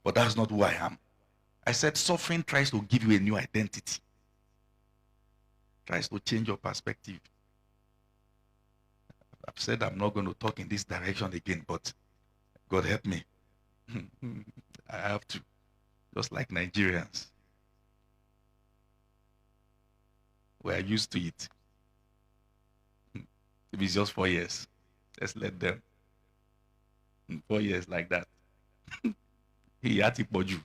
but that's not who I am. I said suffering tries to give you a new identity. Tries to change your perspective. I've said I'm not going to talk in this direction again, but God help me. I have to. Just like Nigerians. We are used to it. If it's just 4 years, let's let them. 4 years like that. He had to put you.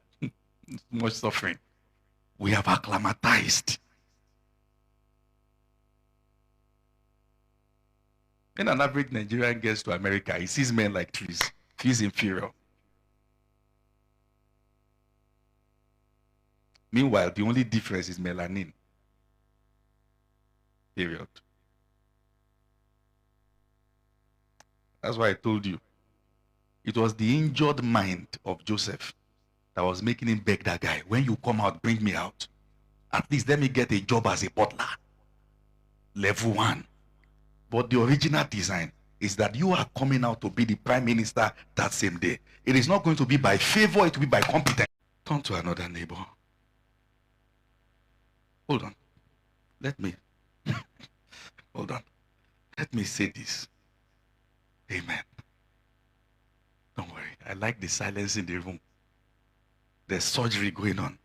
Much suffering. We have acclimatized. When an average Nigerian gets to America, he sees men like trees. He's inferior. Meanwhile, the only difference is melanin. Period. That's why I told you. It was the injured mind of Joseph that was making him beg that guy, when you come out, bring me out. At least let me get a job as a butler. Level 1. But the original design is that you are coming out to be the prime minister that same day. It is not going to be by favor, it will be by competence. Turn to another neighbor. Hold on. Let me. Hold on. Let me say this. Amen. Don't worry. I like the silence in the room. There's surgery going on.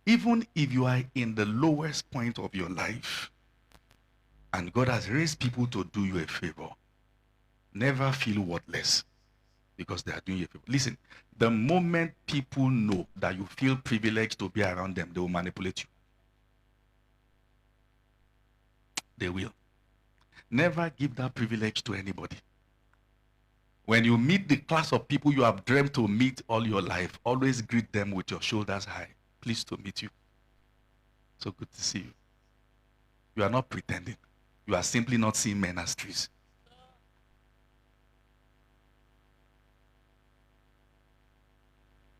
Even if you are in the lowest point of your life, and God has raised people to do you a favor, never feel worthless because they are doing you a favor. Listen, the moment people know that you feel privileged to be around them, they will manipulate you. They will. Never give that privilege to anybody. When you meet the class of people you have dreamt to meet all your life, always greet them with your shoulders high. Pleased to meet you. So good to see you. You are not pretending. You are simply not seeing men as trees.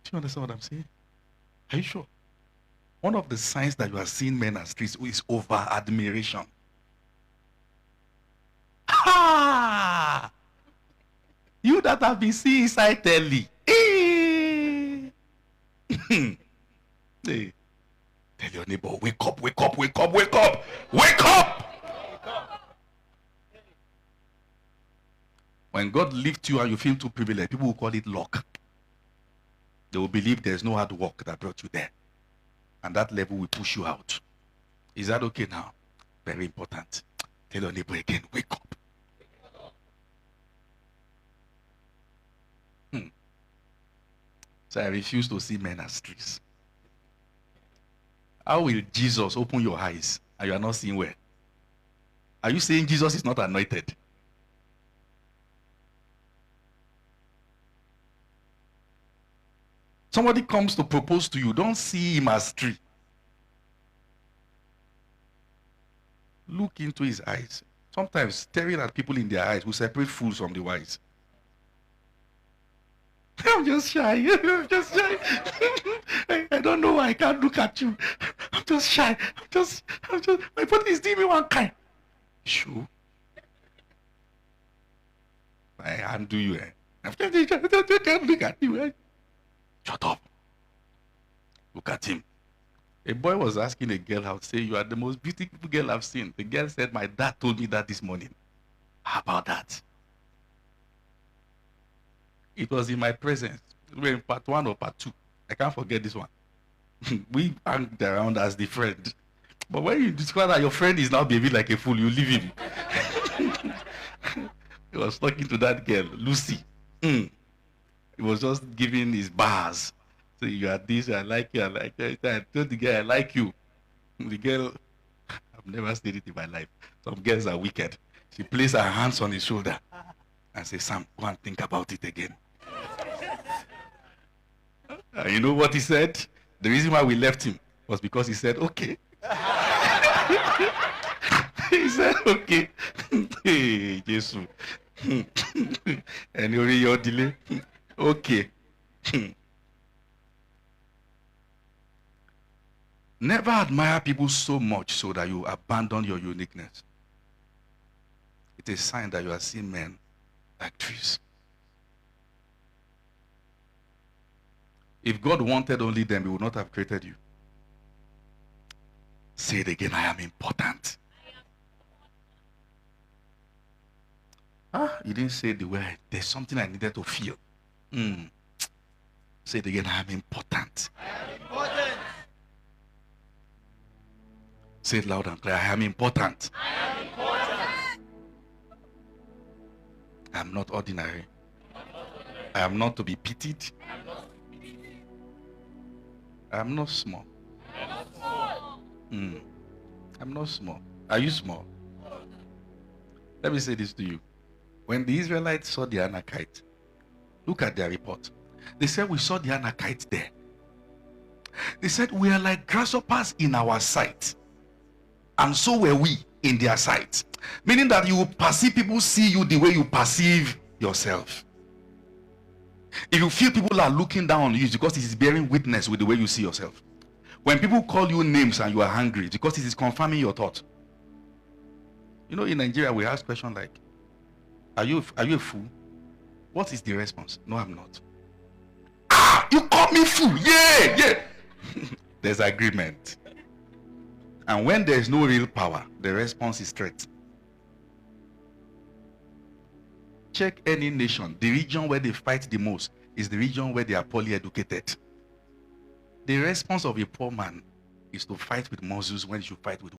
Do you understand what I'm saying? Are you sure? One of the signs that you are seeing men as trees is over admiration. Ah! You that have been seeing inside telly. Hey! Hey. Tell your neighbor, wake up, wake up, wake up, wake up, wake up! When God lifts you and you feel too privileged, people will call it luck. They will believe there's no hard work that brought you there. And that level will push you out. Is that okay now? Very important. Tell your neighbor again, wake up. So I refuse to see men as trees. How will Jesus open your eyes and you are not seeing well? Are you saying Jesus is not anointed? Somebody comes to propose to you, don't see him as tree. Look into his eyes. Sometimes staring at people in their eyes will separate fools from the wise. I'm just shy. I'm just shy. I don't know why I can't look at you. I'm just shy. I'm just, my body is doing me one kind. Sure. I undo you. I can't look at you. Shut up. Look at him. A boy was asking a girl out, say, you are the most beautiful girl I've seen. The girl said, my dad told me that this morning. How about that? It was in my presence. We were in part 1 or part 2. I can't forget this one. We hanged around as the friend. But when you discover that your friend is now behaving like a fool, you leave him. He was talking to that girl, Lucy. He was just giving his bars. So you are this, I like you, I like you. I told the girl, I like you. The girl, I've never seen it in my life. Some girls are wicked. She placed her hands on his shoulder and said, Sam, go and think about it again. You know what he said? The reason why we left him was because he said, okay. He said, okay. Hey, Jesus. And your delay. Okay. Never admire people so much so that you abandon your uniqueness. It's a sign that you are seeing men like trees. If God wanted only them, he would not have created you. Say it again, I am important. You didn't say the word. There's something I needed to feel. Say it again, I am important. I am important. Say it loud and clear, I am important. I am important. I am not ordinary. I am not to be pitied. I am not small. I'm not small. Are you small? Let me say this to you. When the Israelites saw the Anakites, look at their report. They said, we saw the Anakites there. They said, we are like grasshoppers in our sight. And so were we in their sight. Meaning that you will perceive people see you the way you perceive yourself. If you feel people are looking down on you, it's because it is bearing witness with the way you see yourself. When people call you names and you are angry, it's because it is confirming your thought. You know, in Nigeria, we ask questions like, are you a fool? What is the response? No, I'm not. You call me fool. Yeah. There's agreement. And when there's no real power, the response is threat. Check any nation. The region where they fight the most is the region where they are poorly educated. The response of a poor man is to fight with muscles when you should fight with